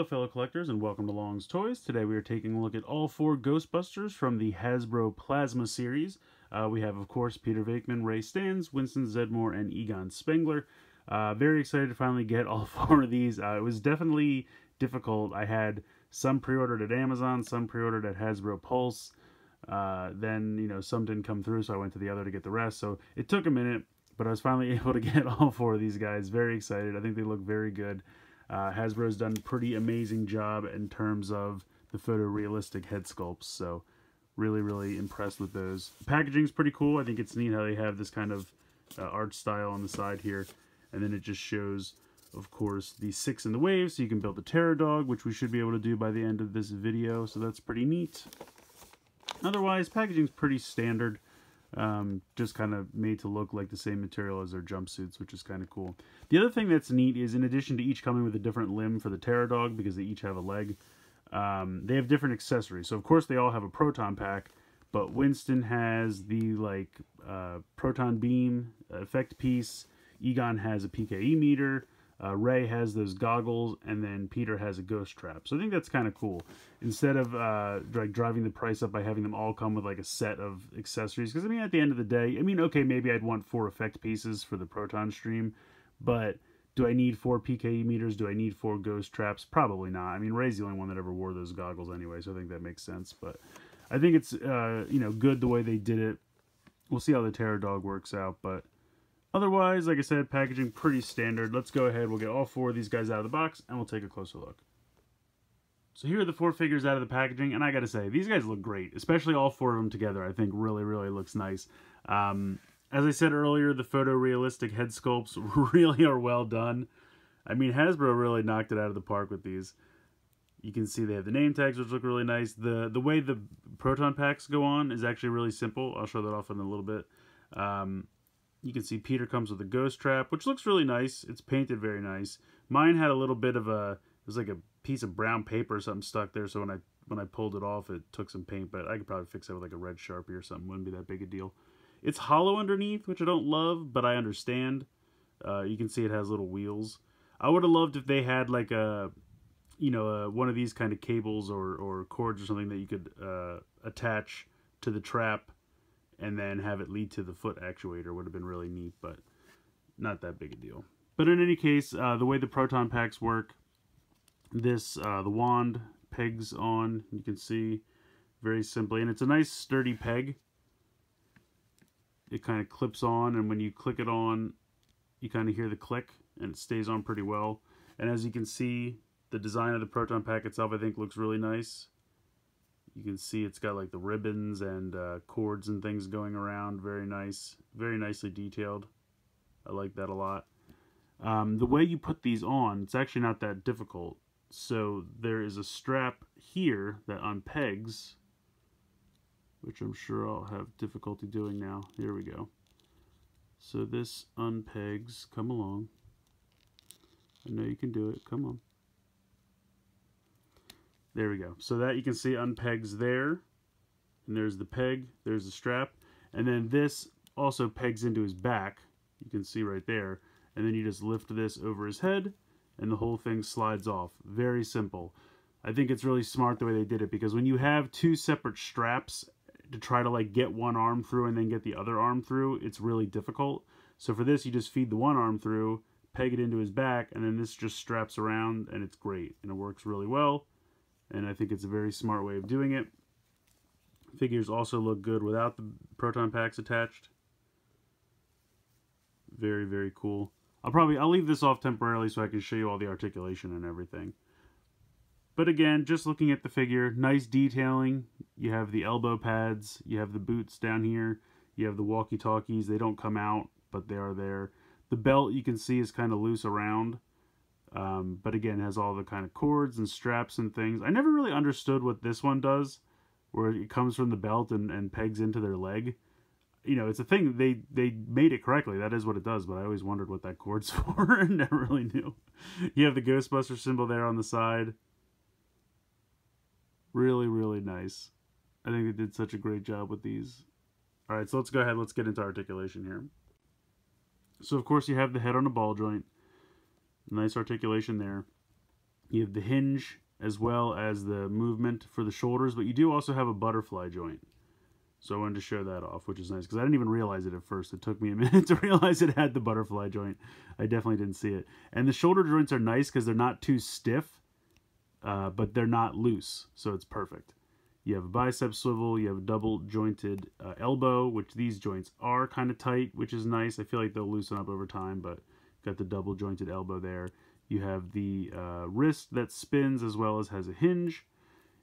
Hello fellow collectors and welcome to Long's Toys. Today we are taking a look at all 4 Ghostbusters from the Hasbro Plasma series. We have of course Peter Venkman, Ray Stantz, Winston Zeddemore, and Egon Spengler. Very excited to finally get all 4 of these. It was definitely difficult. I had some pre-ordered at Amazon, some pre-ordered at Hasbro Pulse. Then some didn't come through, so I went to the other to get the rest. So it took a minute, but I was finally able to get all 4 of these guys. Very excited. I think they look very good. Hasbro's done a pretty amazing job in terms of the photorealistic head sculpts, so really impressed with those. The packaging's pretty cool. I think it's neat how they have this kind of art style on the side here, and then it just shows, of course, the 6 in the wave, so you can build the Terror Dog, which we should be able to do by the end of this video, so that's pretty neat. Otherwise, packaging's pretty standard. Just kind of made to look like the same material as their jumpsuits, which is kind of cool. The other thing that's neat is, in addition to each coming with a different limb for the Terror Dog, because they each have a leg, they have different accessories. So of course they all have a proton pack, but Winston has the proton beam effect piece, Egon has a PKE meter, Ray has those goggles, and then Peter has a ghost trap. So I think that's kind of cool. Instead of driving the price up by having them all come with like a set of accessories, because I mean at the end of the day, okay, maybe I'd want 4 effect pieces for the proton stream, but do I need 4 PKE meters? Do I need 4 ghost traps? Probably not. I mean, Ray's the only one that ever wore those goggles anyway, so I think that makes sense. But I think it's good the way they did it. We'll see how the Terror Dog works out, but otherwise, like I said, packaging pretty standard. Let's go ahead. We'll get all 4 of these guys out of the box, and we'll take a closer look. So here are the 4 figures out of the packaging, and I gotta say, these guys look great. Especially all 4 of them together, I think really looks nice. As I said earlier, the photorealistic head sculpts really are well done. I mean, Hasbro really knocked it out of the park with these. You can see they have the name tags, which look really nice. The way the proton packs go on is actually really simple. I'll show that off in a little bit. You can see Peter comes with a ghost trap, which looks really nice. It's painted very nice. Mine had a little bit of it was like a piece of brown paper or something stuck there, so when I pulled it off, it took some paint, but I could probably fix it with like a red Sharpie or something. Wouldn't be that big a deal. It's hollow underneath, which I don't love, but I understand. You can see it has little wheels. I would have loved if they had like one of these kind of cables or cords or something that you could attach to the trap and then have it lead to the foot actuator. Would have been really neat, but not that big a deal. But in any case, the way the proton packs work, the wand pegs on, you can see very simply, and it's a nice sturdy peg. It kind of clips on, and when you click it on, you kind of hear the click, and it stays on pretty well. And as you can see, the design of the proton pack itself, I think, looks really nice. You can see it's got like the ribbons and cords and things going around. Very nice. Very nicely detailed. I like that a lot. The way you put these on, it's actually not that difficult. So there is a strap here that unpegs, which I'm sure I'll have difficulty doing now. Here we go. So this unpegs. Come along. I know you can do it. Come on. There we go. So that you can see unpegs there. And there's the peg. There's the strap. And then this also pegs into his back. You can see right there. And then you just lift this over his head and the whole thing slides off. Very simple. I think it's really smart the way they did it, because when you have 2 separate straps to try to like get one arm through and then get the other arm through, it's really difficult. So for this, you just feed the one arm through, peg it into his back, and then this just straps around, and it's great. And it works really well. And I think it's a very smart way of doing it. Figures also look good without the proton packs attached. Very cool. I'll leave this off temporarily so I can show you all the articulation and everything. But again, just looking at the figure, nice detailing. You have the elbow pads, you have the boots down here, you have the walkie-talkies. They don't come out, but they are there. The belt, you can see, is kind of loose around. But again, it has all the kind of cords and straps and things. I never really understood what this one does, where it comes from the belt and pegs into their leg. It's a thing. They made it correctly. That is what it does, but I always wondered what that cord's for and never really knew. You have the Ghostbusters symbol there on the side. Really nice. I think they did such a great job with these. Alright, so let's go ahead. Let's get into articulation here. So, of course, you have the head on a ball joint. Nice articulation there. You have the hinge as well as the movement for the shoulders, but you do also have a butterfly joint. So I wanted to show that off, which is nice, because I didn't even realize it at first. It took me a minute to realize it had the butterfly joint. I definitely didn't see it. And the shoulder joints are nice because they're not too stiff, but they're not loose, so it's perfect. You have a bicep swivel, you have a double jointed elbow, which these joints are kind of tight, which is nice. I feel like they'll loosen up over time, but got the double jointed elbow there. You have the wrist that spins as well as has a hinge.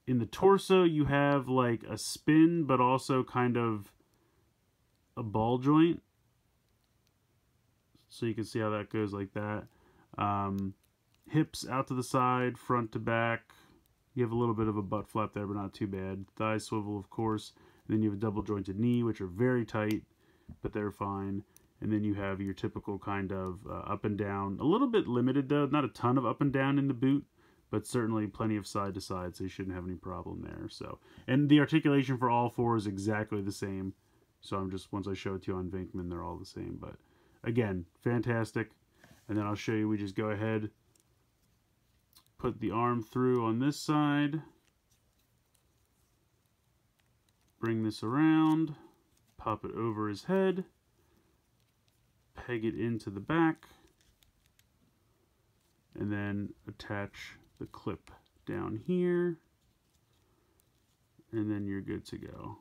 In the torso, you have like a spin, but also kind of a ball joint. So you can see how that goes like that. Hips out to the side, front to back. You have a little bit of a butt flap there, but not too bad. Thigh swivel, of course. And then you have a double jointed knee, which are very tight, but they're fine. And then you have your typical kind of up and down. A little bit limited, though. Not a ton of up and down in the boot, but certainly plenty of side to side, so you shouldn't have any problem there. So, and the articulation for all four is exactly the same. So I'm just, once I show it to you on Venkman, they're all the same. But again, fantastic. And then I'll show you, we just go ahead, put the arm through on this side, bring this around, pop it over his head, peg it into the back, and then attach the clip down here, and then you're good to go.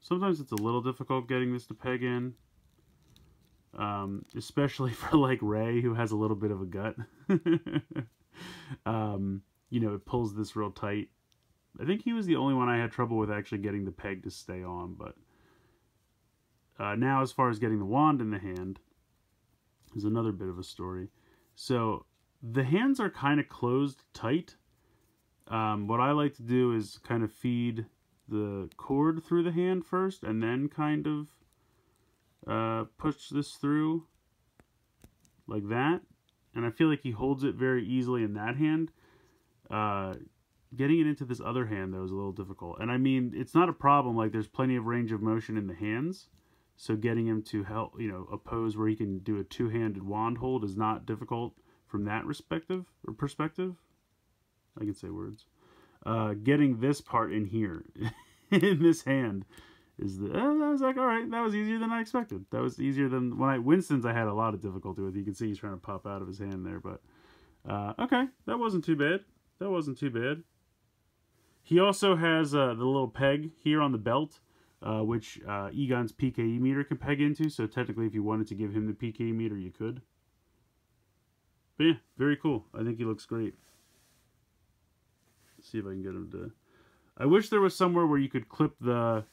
Sometimes it's a little difficult getting this to peg in, especially for like Ray, who has a little bit of a gut. You know, it pulls this real tight. I think he was the only one I had trouble with actually getting the peg to stay on, but now as far as getting the wand in the hand is another bit of a story. So the hands are kind of closed tight. What I like to do is kind of feed the cord through the hand first and then kind of push this through like that. And I feel like he holds it very easily in that hand. Getting it into this other hand, though, is a little difficult. And I mean, it's not a problem. Like, there's plenty of range of motion in the hands. So getting him to help, you know, a pose where he can do a two-handed wand hold is not difficult from that perspective. I can say words. Getting this part in here, in this hand, is the... I was like, all right, that was easier than I expected. That was easier than... Winston's I had a lot of difficulty with. You can see he's trying to pop out of his hand there, but... okay, that wasn't too bad. That wasn't too bad. He also has the little peg here on the belt, which Egon's PKE meter can peg into, so technically if you wanted to give him the PKE meter, you could. But yeah, very cool. I think he looks great. Let's see if I can get him to... I wish there was somewhere where you could clip the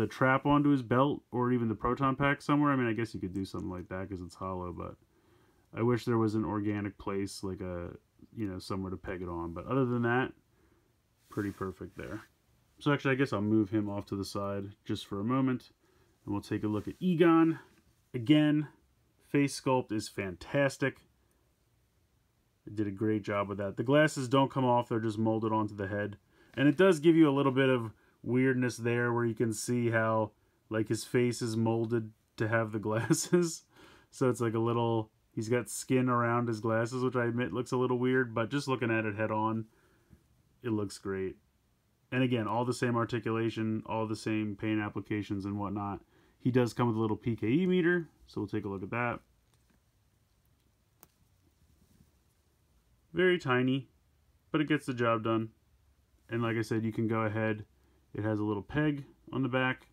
trap onto his belt, or even the proton pack somewhere. I mean, I guess you could do something like that because it's hollow, but I wish there was an organic place, like a, you know, somewhere to peg it on. But other than that, pretty perfect there. So actually, I guess I'll move him off to the side just for a moment, and we'll take a look at Egon. Again, face sculpt is fantastic. It did a great job with that. The glasses don't come off, they're just molded onto the head. And it does give you a little bit of weirdness there where you can see how, like, his face is molded to have the glasses. So it's like a little, he's got skin around his glasses, which I admit looks a little weird, but just looking at it head on, it looks great. And again, all the same articulation, all the same paint applications and whatnot. He does come with a little PKE meter, so we'll take a look at that. Very tiny, but it gets the job done. And like I said, you can go ahead. It has a little peg on the back.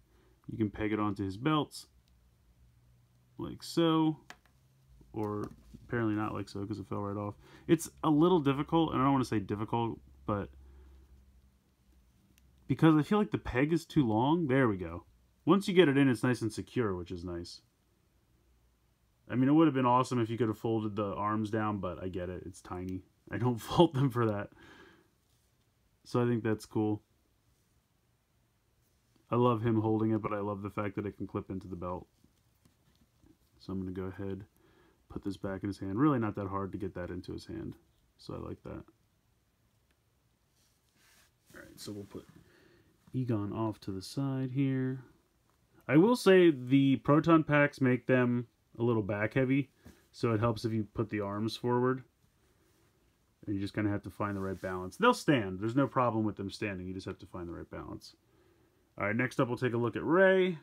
You can peg it onto his belts, like so. Or apparently not like so, because it fell right off. It's a little difficult, and I don't want to say difficult, but because I feel like the peg is too long. There we go. Once you get it in, it's nice and secure, which is nice. I mean, it would have been awesome if you could have folded the arms down, but I get it. It's tiny. I don't fault them for that. So I think that's cool. I love him holding it, but I love the fact that it can clip into the belt. So I'm going to go ahead, put this back in his hand. Really not that hard to get that into his hand. So I like that. Alright, so we'll put Egon off to the side here. I will say the proton packs make them a little back heavy, so it helps if you put the arms forward. And you just kind of have to find the right balance. They'll stand. There's no problem with them standing. You just have to find the right balance. All right, next up we'll take a look at Ray.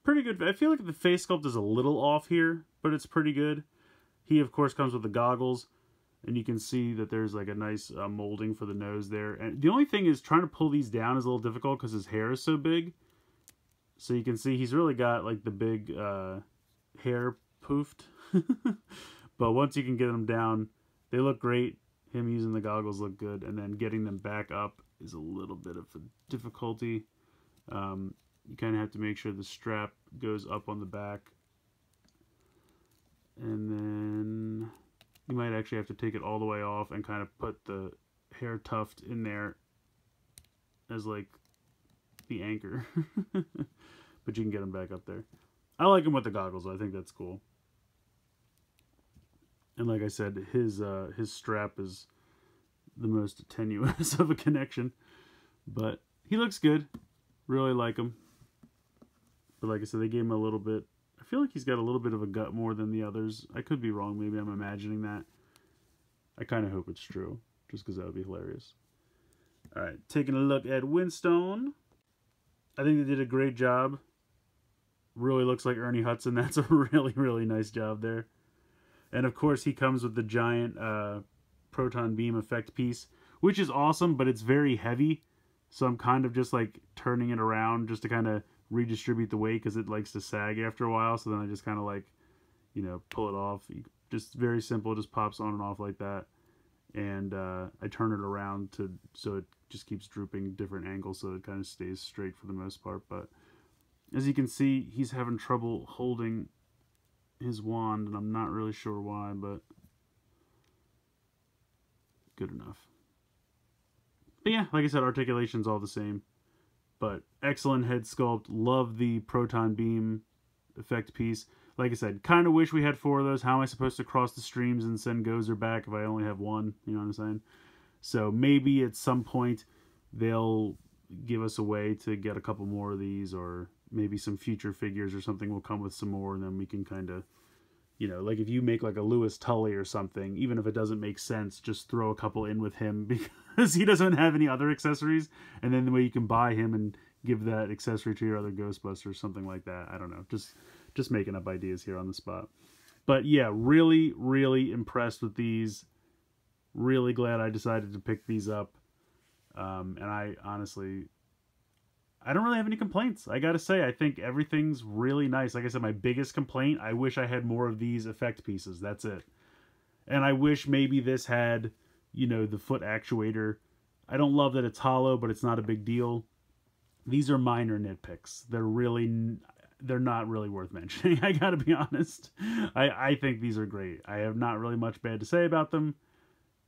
Pretty good. I feel like the face sculpt is a little off here, but it's pretty good. He, of course, comes with the goggles. And you can see that there's like a nice molding for the nose there. And the only thing is trying to pull these down is a little difficult because his hair is so big. So you can see he's really got like the big hair poofed. But once you can get them down, they look great. Him using the goggles look good. And then getting them back up is a little bit of a difficulty. You kind of have to make sure the strap goes up on the back. And then you might actually have to take it all the way off and kind of put the hair tuft in there as like the anchor. But you can get them back up there. I like him with the goggles. I think that's cool. And like I said, his strap is the most tenuous of a connection. But he looks good. Really like him. But like I said, they gave him a little bit. I feel like he's got a little bit of a gut more than the others. I could be wrong. Maybe I'm imagining that. I kind of hope it's true, just because that would be hilarious. All right, taking a look at Winston. I think they did a great job. Really looks like Ernie Hudson. That's a really, really nice job there. And of course, he comes with the giant proton beam effect piece, which is awesome, but it's very heavy. So I'm kind of just like turning it around just to kind of redistribute the weight because it likes to sag after a while. So then I just kind of like, you know, pull it off. Just very simple, just pops on and off like that. And I turn it around so it just keeps drooping different angles so it kind of stays straight for the most part. But as you can see, he's having trouble holding his wand, and I'm not really sure why, but good enough. But yeah, like I said, articulation's all the same. But excellent head sculpt. Love the proton beam effect piece. Like I said, kind of wish we had 4 of those. How am I supposed to cross the streams and send Gozer back if I only have 1? You know what I'm saying? So maybe at some point they'll give us a way to get a couple more of these, or maybe some future figures or something will come with some more, and then we can kind of, you know, like if you make like a Louis Tully or something, even if it doesn't make sense, just throw a couple in with him because he doesn't have any other accessories, and then the way you can buy him and give that accessory to your other Ghostbusters, something like that. I don't know, just making up ideas here on the spot. But yeah, really, really impressed with these. Really glad I decided to pick these up. And I honestly, I don't really have any complaints. I gotta say, I think everything's really nice. Like I said, my biggest complaint, I wish I had more of these effect pieces. That's it. And I wish maybe this had, you know, the foot actuator. I don't love that it's hollow, but it's not a big deal. These are minor nitpicks. They're not really worth mentioning. I gotta be honest. I think these are great. I have not really much bad to say about them.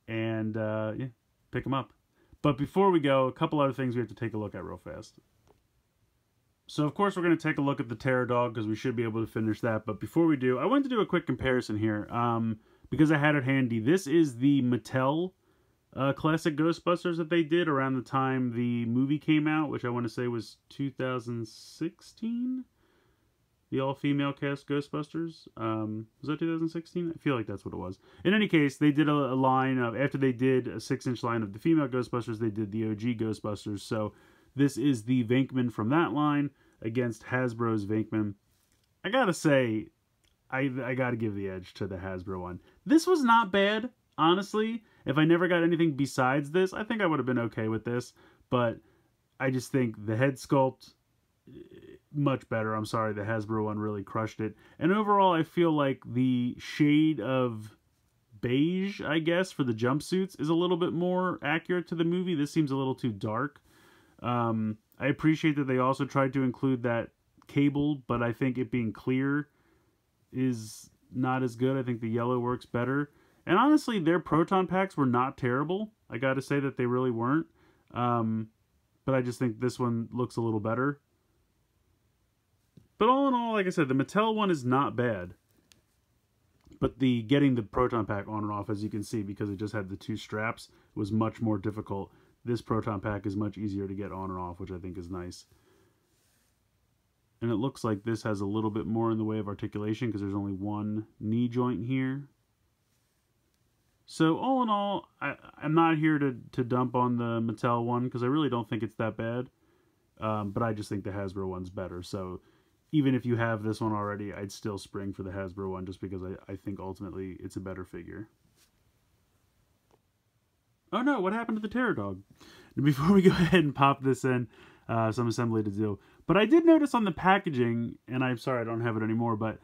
And yeah, pick them up. But before we go, a couple other things we have to take a look at real fast. So, of course, we're going to take a look at the Terror Dog because we should be able to finish that. But before we do, I wanted to do a quick comparison here because I had it handy. This is the Mattel classic Ghostbusters that they did around the time the movie came out, which I want to say was 2016? The all-female cast Ghostbusters. Was that 2016? I feel like that's what it was. In any case, they did a line of, after they did a 6-inch line of the female Ghostbusters, they did the OG Ghostbusters. So this is the Venkman from that line against Hasbro's Venkman. I gotta say, I gotta give the edge to the Hasbro one. This was not bad, honestly. If I never got anything besides this, I think I would have been okay with this. But I just think the head sculpt, much better. I'm sorry, the Hasbro one really crushed it. And overall, I feel like the shade of beige, I guess, for the jumpsuits is a little bit more accurate to the movie. This seems a little too dark. I appreciate that they also tried to include that cable, but I think it being clear is not as good. I think the yellow works better. And honestly, their proton packs were not terrible. I gotta say that they really weren't. But I just think this one looks a little better. But all in all, like I said, the Mattel one is not bad. But getting the proton pack on and off, as you can see, because it just had the 2 straps, was much more difficult. This proton pack is much easier to get on and off, which I think is nice. And it looks like this has a little bit more in the way of articulation, because there's only one knee joint here. So all in all, I'm not here to dump on the Mattel one because I really don't think it's that bad. But I just think the Hasbro one's better. So even if you have this one already, I'd still spring for the Hasbro one just because I think ultimately it's a better figure. Oh no, what happened to the Terror Dog? Before we go ahead and pop this in, some assembly to do. But I did notice on the packaging, and I'm sorry I don't have it anymore, but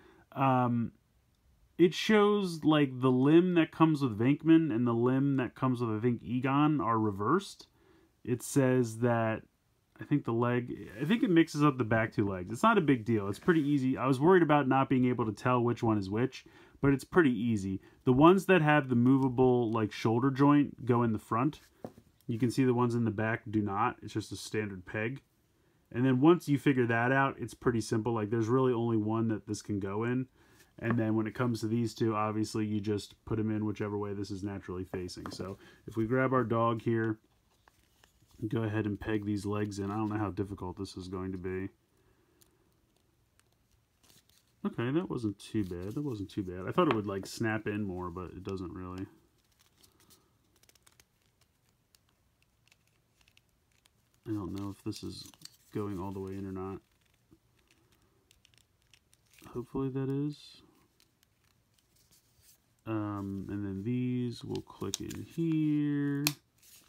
it shows like the limb that comes with Venkman and the limb that comes with, I think, Egon are reversed. It says that, I think it mixes up the back two legs. It's not a big deal. It's pretty easy. I was worried about not being able to tell which one is which, but it's pretty easy. The ones that have the movable like shoulder joint go in the front. You can see the ones in the back do not. It's just a standard peg. And then once you figure that out, it's pretty simple. Like there's really only one that this can go in. And then when it comes to these two, obviously you just put them in whichever way this is naturally facing. So if we grab our dog here, go ahead and peg these legs in. I don't know how difficult this is going to be. Okay, that wasn't too bad. That wasn't too bad. I thought it would like snap in more, but it doesn't really. I don't know if this is going all the way in or not. Hopefully that is. And then these will click in here.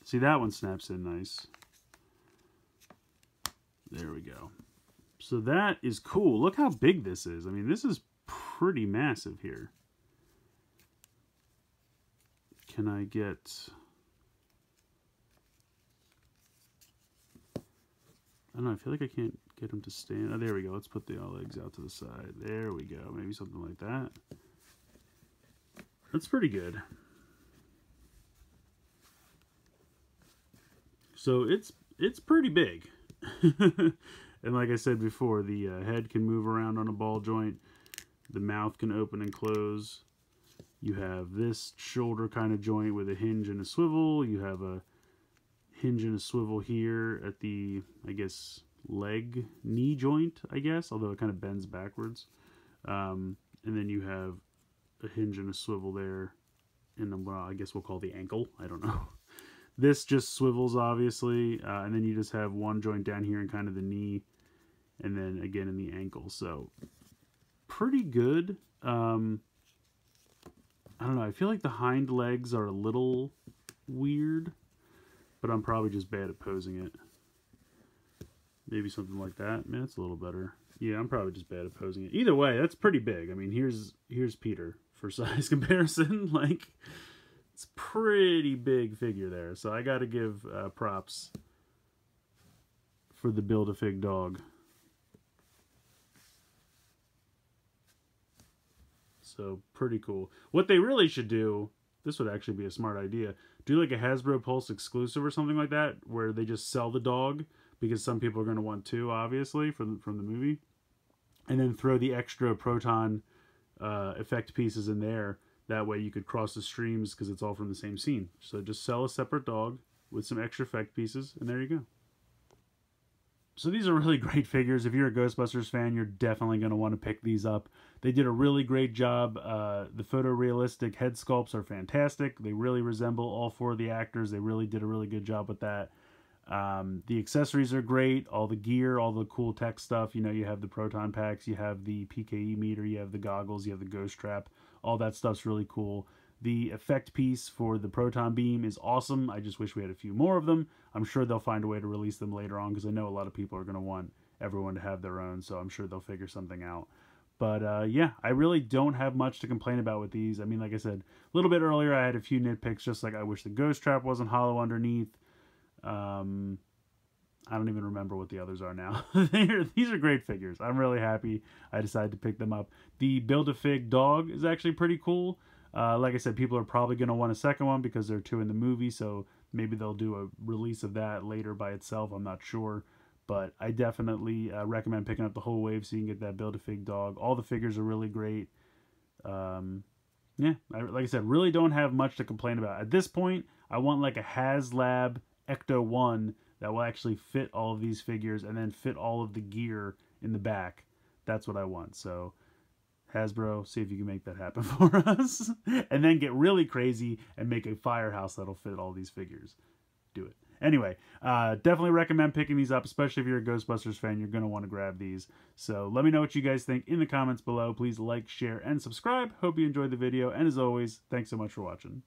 See, that one snaps in nice. There we go. So that is cool. Look how big this is. I mean, this is pretty massive here. Can I get... I don't know, I feel like I can't get him to stand. Oh, there we go. Let's put the legs out to the side. There we go. Maybe something like that. That's pretty good. So it's pretty big. And like I said before, the head can move around on a ball joint. The mouth can open and close. You have this shoulder kind of joint with a hinge and a swivel. You have a hinge and a swivel here at the, I guess, knee joint, I guess, although it kind of bends backwards. And then you have a hinge and a swivel there, and well, I guess we'll call the ankle. I don't know. This just swivels, obviously, and then you just have one joint down here in kind of the knee, and then again in the ankle. So pretty good. I don't know. I feel like the hind legs are a little weird, but I'm probably just bad at posing it. Maybe something like that. Man, that's a little better. Yeah, I'm probably just bad at posing it. Either way, that's pretty big. I mean, here's Peter for size comparison. Like, it's pretty big figure there. So I got to give props for the Build-A-Fig dog. So pretty cool. What they really should do, this would actually be a smart idea, do like a Hasbro Pulse exclusive or something like that, where they just sell the dog, because some people are going to want two, obviously, from the movie. And then throw the extra proton effect pieces in there. That way you could cross the streams because it's all from the same scene. So just sell a separate dog with some extra effect pieces, and there you go. So these are really great figures. If you're a Ghostbusters fan, you're definitely going to want to pick these up. They did a really great job. The photorealistic head sculpts are fantastic. They really resemble all four of the actors. They really did a really good job with that. The accessories are great. All the gear, all the cool tech stuff. You know, you have the proton packs, you have the PKE meter, you have the goggles, you have the ghost trap. All that stuff's really cool. The effect piece for the proton beam is awesome. I just wish we had a few more of them. I'm sure they'll find a way to release them later on, because I know a lot of people are going to want everyone to have their own, so I'm sure they'll figure something out. But yeah, I really don't have much to complain about with these. I mean, like I said, a little bit earlier, I had a few nitpicks, just like I wish the ghost trap wasn't hollow underneath. I don't even remember what the others are now. These are great figures. I'm really happy I decided to pick them up. The Build-A-Fig dog is actually pretty cool. Like I said, people are probably going to want a second one because there are two in the movie, so maybe they'll do a release of that later by itself. I'm not sure. But I definitely recommend picking up the whole wave so you can get that Build-A-Fig dog. All the figures are really great. Yeah, like I said, really don't have much to complain about. At this point, I want like a HasLab Ecto 1 that will actually fit all of these figures and then fit all of the gear in the back. That's what I want. So Hasbro, see if you can make that happen for us. And then get really crazy and make a firehouse that'll fit all these figures. Do it. Anyway, definitely recommend picking these up, especially if you're a Ghostbusters fan. You're going to want to grab these. So let me know what you guys think in the comments below. Please like, share, and subscribe. Hope you enjoyed the video. And as always, thanks so much for watching.